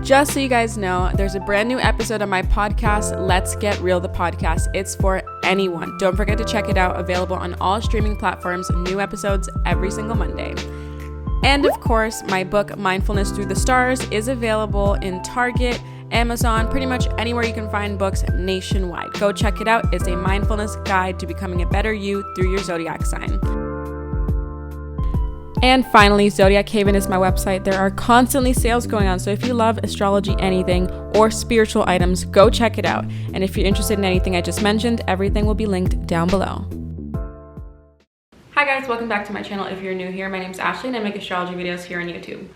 Just so you guys know, there's a brand new episode on my podcast, Let's Get Real, the podcast. It's for anyone. Don't forget to check it out. Available on all streaming platforms. New episodes every single Monday. And of course, my book, Mindfulness Through the Stars, is available in Target, Amazon, pretty much anywhere you can find books nationwide. Go check it out. It's a mindfulness guide to becoming a better you through your zodiac sign. And finally, Zodiac Haven is my website. There are constantly sales going on, so if you love astrology, anything, or spiritual items, go check it out. And if you're interested in anything I just mentioned, everything will be linked down below. Hi guys, welcome back to my channel. If you're new here, my name is Ashley and I make astrology videos here on YouTube.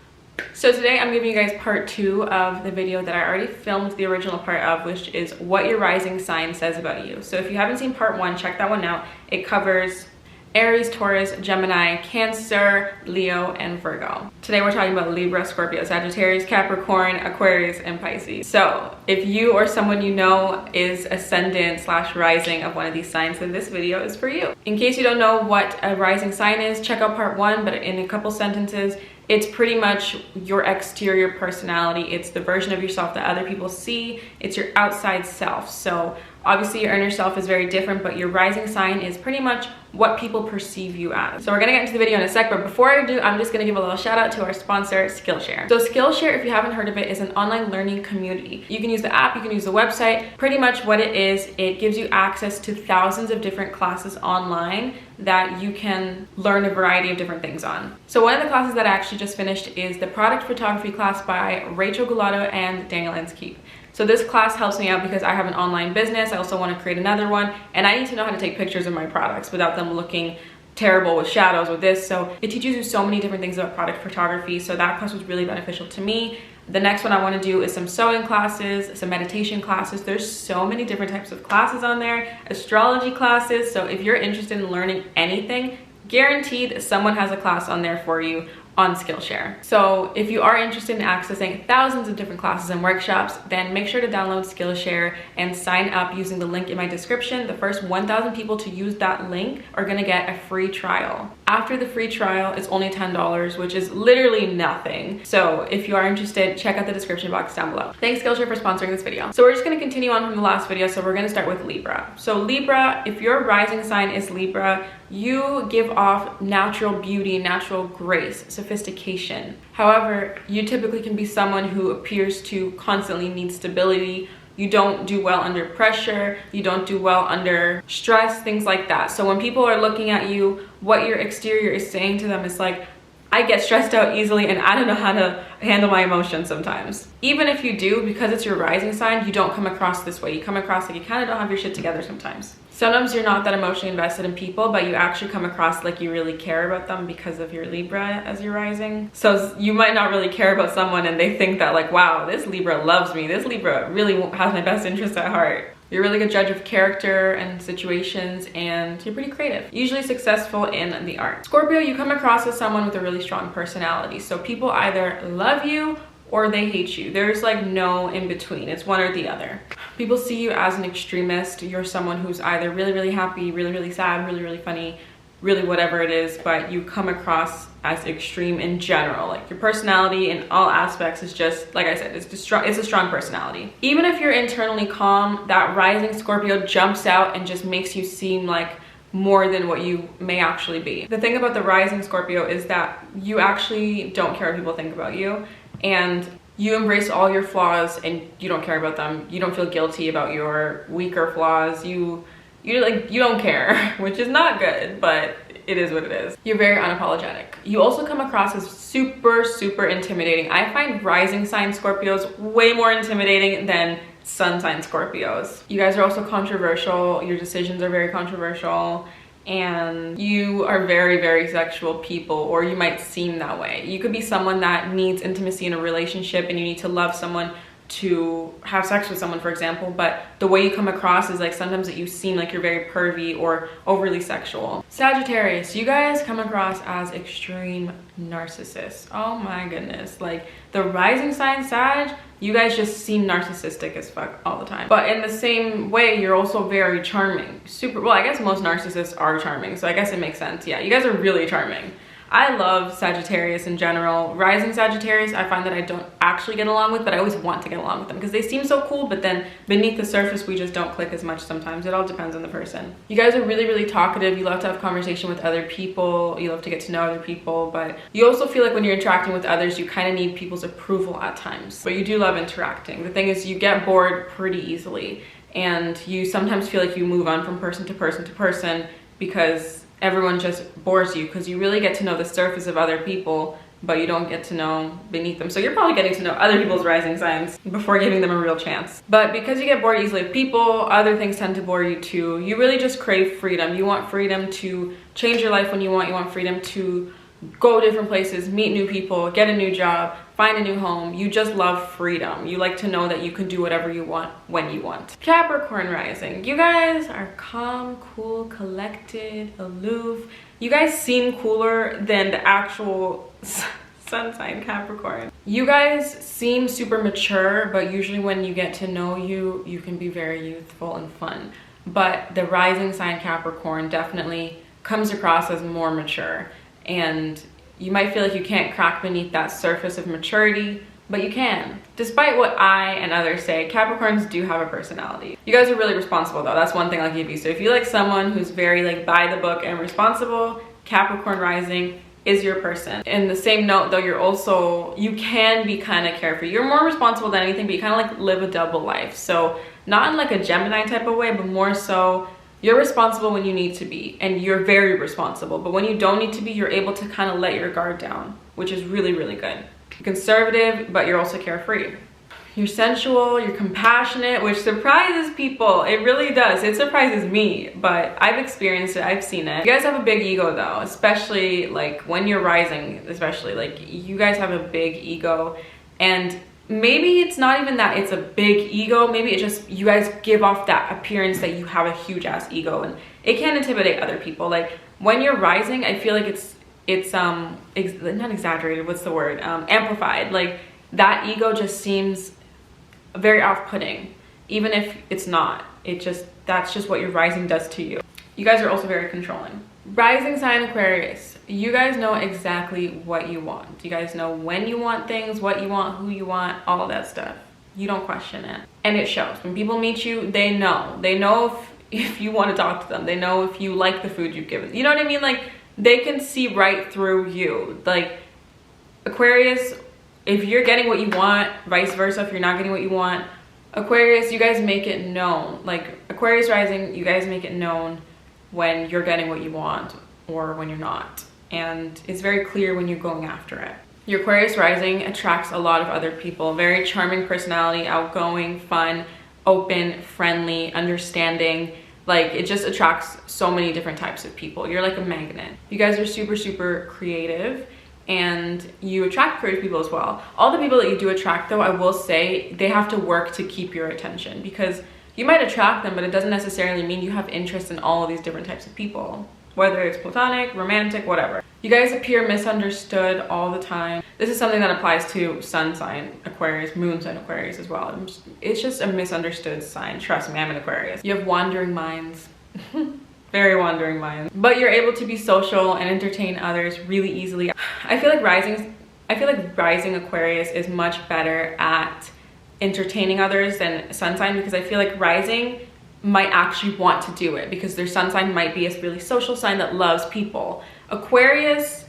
So today I'm giving you guys part 2 of the video that I already filmed the original part of, which is what your rising sign says about you. So if you haven't seen part 1, check that one out. It covers Aries, Taurus, Gemini, Cancer, Leo, and Virgo. Today we're talking about Libra, Scorpio, Sagittarius, Capricorn, Aquarius, and Pisces. So if you or someone you know is ascendant / rising of one of these signs, then this video is for you. In case you don't know what a rising sign is, check out part 1, but in a couple sentences, it's pretty much your exterior personality. It's the version of yourself that other people see. It's your outside self. So obviously your inner self is very different, but your rising sign is pretty much what people perceive you as. So we're gonna get into the video in a sec, but before I do, I'm just gonna give a little shout out to our sponsor, Skillshare. So Skillshare, if you haven't heard of it, is an online learning community. You can use the app, you can use the website. Pretty much what it is, it gives you access to thousands of different classes online that you can learn a variety of different things on. So one of the classes that I actually just finished is the product photography class by Rachel Gulato and Daniel Enskeep. So this class helps me out because I have an online business. I also want to create another one, and I need to know how to take pictures of my products without them looking terrible with shadows with this. So it teaches you so many different things about product photography. So that class was really beneficial to me. The next one I want to do is some sewing classes, some meditation classes. There's so many different types of classes on there, astrology classes. So if you're interested in learning anything, guaranteed someone has a class on there for you on Skillshare. So if you are interested in accessing thousands of different classes and workshops, then make sure to download Skillshare and sign up using the link in my description. The first 1,000 people to use that link are gonna get a free trial. After the free trial, it's only $10, which is literally nothing. So if you are interested, check out the description box down below. Thanks Skillshare for sponsoring this video. So we're just gonna continue on from the last video. So we're gonna start with Libra. So Libra, if your rising sign is Libra, you give off natural beauty, natural grace, sophistication. However, you typically can be someone who appears to constantly need stability. You don't do well under pressure. You don't do well under stress, things like that. So when people are looking at you, what your exterior is saying to them is like, I get stressed out easily and I don't know how to handle my emotions sometimes. Even if you do, because it's your rising sign, you don't come across this way. You come across like you kind of don't have your shit together sometimes. Sometimes you're not that emotionally invested in people, but you actually come across like you really care about them because of your Libra as your rising. So you might not really care about someone and they think that like, wow, this Libra loves me. This Libra really has my best interest at heart. You're a really good judge of character and situations, and you're pretty creative. Usually successful in the art. Scorpio, you come across as someone with a really strong personality. So people either love you or they hate you. There's like no in between. It's one or the other. People see you as an extremist. You're someone who's either really, really happy, really, really sad, really, really funny, really whatever it is, but you come across as extreme in general. Like your personality in all aspects is just, like I said, it's a strong personality. Even if you're internally calm, that rising Scorpio jumps out and just makes you seem like more than what you may actually be. The thing about the rising Scorpio is that you actually don't care what people think about you, and you embrace all your flaws and you don't care about them. You don't feel guilty about your weaker flaws. You don't care, which is not good, but it is what it is. You're very unapologetic. You also come across as super, super intimidating. I find rising sign Scorpios way more intimidating than sun sign Scorpios. You guys are also controversial. Your decisions are very controversial, and you are very, very sexual people, or you might seem that way. You could be someone that needs intimacy in a relationship and you need to love someone to have sex with someone, for example, but the way you come across is like sometimes that you seem like you're very pervy or overly sexual. Sagittarius, you guys come across as extreme narcissists. Oh my goodness. Like the rising sign Sag, you guys just seem narcissistic as fuck all the time. But in the same way, you're also very charming. Super, well, I guess most narcissists are charming, so I guess it makes sense. Yeah, you guys are really charming. I love Sagittarius in general. Rising Sagittarius, I find that I don't actually get along with, but I always want to get along with them because they seem so cool, but then beneath the surface, we just don't click as much sometimes. It all depends on the person. You guys are really, really talkative. You love to have conversation with other people. You love to get to know other people, but you also feel like when you're interacting with others, you kind of need people's approval at times, but you do love interacting. The thing is, you get bored pretty easily, and you sometimes feel like you move on from person to person to person because everyone just bores you, because you really get to know the surface of other people, but you don't get to know beneath them. So you're probably getting to know other people's rising signs before giving them a real chance. But because you get bored easily with people, other things tend to bore you too. You really just crave freedom. You want freedom to change your life when you want. You want freedom to go different places, meet new people, get a new job, find a new home. You just love freedom. You like to know that you can do whatever you want when you want. Capricorn rising. You guys are calm, cool, collected, aloof. You guys seem cooler than the actual sun sign Capricorn. You guys seem super mature, but usually when you get to know you, you can be very youthful and fun. But the rising sign Capricorn definitely comes across as more mature. And you might feel like you can't crack beneath that surface of maturity, but you can. Despite what I and others say, Capricorns do have a personality. You guys are really responsible though. That's one thing I'll give you. So if you like someone who's very like by the book and responsible, Capricorn rising is your person. In the same note though, you can be kind of carefree. You're more responsible than anything, but you kind of like live a double life. So not in like a Gemini type of way, but more so you're responsible when you need to be, and you're very responsible. But when you don't need to be, you're able to kind of let your guard down, which is really, really good. You're conservative, but you're also carefree. You're sensual, you're compassionate, which surprises people. It really does. It surprises me, but I've experienced it, I've seen it. You guys have a big ego though, especially like when you're rising, especially like you guys have a big ego, and maybe it's not even that it's a big ego, maybe it just, you guys give off that appearance that you have a huge ass ego, and it can intimidate other people. Like when you're rising, I feel like it's not exaggerated, what's the word, amplified. Like that ego just seems very off-putting, even if it's not. That's just what your rising does to you. You guys are also very controlling. Rising sign Aquarius, you guys know exactly what you want. You guys know when you want things, what you want, who you want, all of that stuff. You don't question it, and it shows. When people meet you, they know if you want to talk to them. They know if you like the food you've given. You know what I mean? Like they can see right through you. Like Aquarius, if you're getting what you want, vice versa, if you're not getting what you want, Aquarius, you guys make it known. Like Aquarius rising, you guys make it known when you're getting what you want or when you're not. And it's very clear when you're going after it. Your Aquarius rising attracts a lot of other people. Very charming personality, outgoing, fun, open, friendly, understanding. Like it just attracts so many different types of people. You're like a magnet. You guys are super, super creative, and you attract creative people as well. All the people that you do attract though, I will say, they have to work to keep your attention, because you might attract them, but it doesn't necessarily mean you have interest in all of these different types of people, whether it's platonic, romantic, whatever. You guys appear misunderstood all the time. This is something that applies to sun sign Aquarius, moon sign Aquarius as well. It's just a misunderstood sign. Trust me, I'm an Aquarius. You have wandering minds. Very wandering minds. But you're able to be social and entertain others really easily. I feel like rising Aquarius is much better at entertaining others than sun sign, because I feel like rising might actually want to do it because their sun sign might be a really social sign that loves people. Aquarius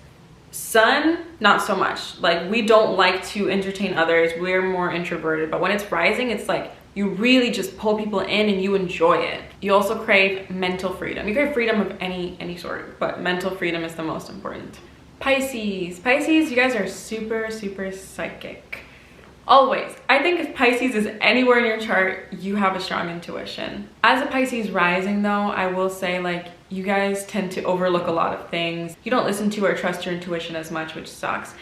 sun, not so much. Like we don't like to entertain others, we're more introverted. But when it's rising, it's like you really just pull people in and you enjoy it. You also crave mental freedom. You crave freedom of any sort, but mental freedom is the most important. Pisces, you guys are super, super psychic. Always. I think if Pisces is anywhere in your chart, you have a strong intuition. As a Pisces rising though, I will say like you guys tend to overlook a lot of things. You don't listen to or trust your intuition as much, which sucks.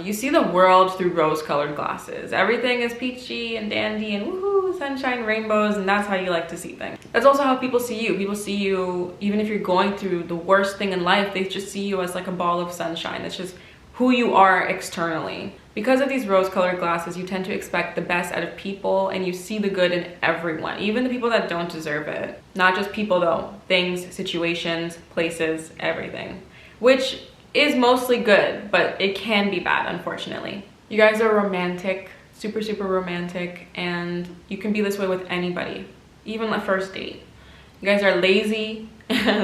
You see the world through rose-colored glasses. Everything is peachy and dandy and woohoo, sunshine, rainbows, and that's how you like to see things. That's also how people see you. People see you, even if you're going through the worst thing in life, they just see you as like a ball of sunshine. It's just who you are externally. Because of these rose-colored glasses, you tend to expect the best out of people, and you see the good in everyone, even the people that don't deserve it. Not just people though, things, situations, places, everything. Which is mostly good, but it can be bad, unfortunately. You guys are romantic, super, super romantic, and you can be this way with anybody, even the first date. You guys are lazy,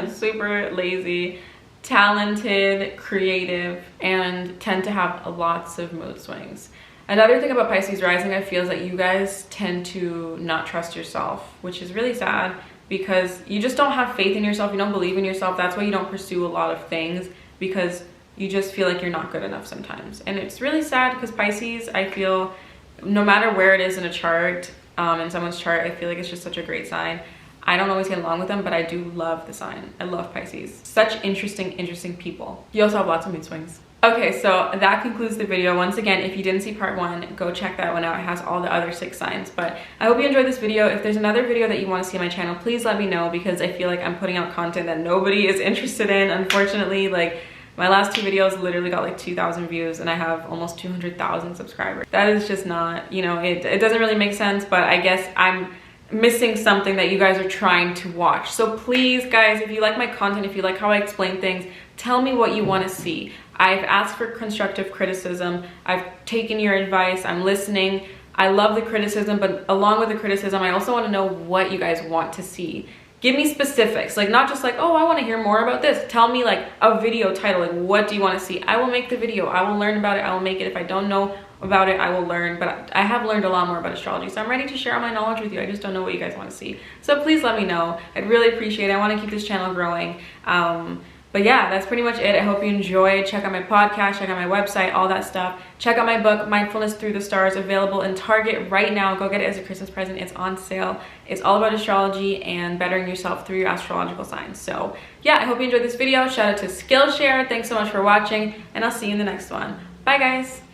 super lazy, talented, creative, and tend to have lots of mood swings. Another thing about Pisces rising, I feel, is that you guys tend to not trust yourself, which is really sad because you just don't have faith in yourself. You don't believe in yourself. That's why you don't pursue a lot of things, because you just feel like you're not good enough sometimes. And it's really sad because Pisces, I feel, no matter where it is in a chart, in someone's chart, I feel like it's just such a great sign. I don't always get along with them, but I do love the sign. I love Pisces. Such interesting people. You also have lots of mood swings. Okay, so that concludes the video. Once again, if you didn't see part 1, go check that one out. It has all the other 6 signs. But I hope you enjoyed this video. If there's another video that you want to see on my channel, please let me know, because I feel like I'm putting out content that nobody is interested in. Unfortunately, like, my last 2 videos literally got like 2,000 views and I have almost 200,000 subscribers. That is just not, you know, it doesn't really make sense, but I guess I'm missing something that you guys are trying to watch. So please, guys, if you like my content, if you like how I explain things, tell me what you want to see. I've asked for constructive criticism. I've taken your advice. I'm listening. I love the criticism, but along with the criticism, I also want to know what you guys want to see. Give me specifics, like not just like, oh, I want to hear more about this. Tell me like a video title, like what do you want to see? I will make the video. I will learn about it. I will make it. If I don't know about it, I will learn. But I have learned a lot more about astrology, so I'm ready to share all my knowledge with you. I just don't know what you guys want to see. So please let me know. I'd really appreciate it. I want to keep this channel growing. But yeah, that's pretty much it. I hope you enjoyed. Check out my podcast, check out my website, all that stuff. Check out my book, Mindfulness Through the Stars, available in Target right now. Go get it as a Christmas present. It's on sale. It's all about astrology and bettering yourself through your astrological signs. So yeah, I hope you enjoyed this video. Shout out to Skillshare. Thanks so much for watching, and I'll see you in the next one. Bye, guys.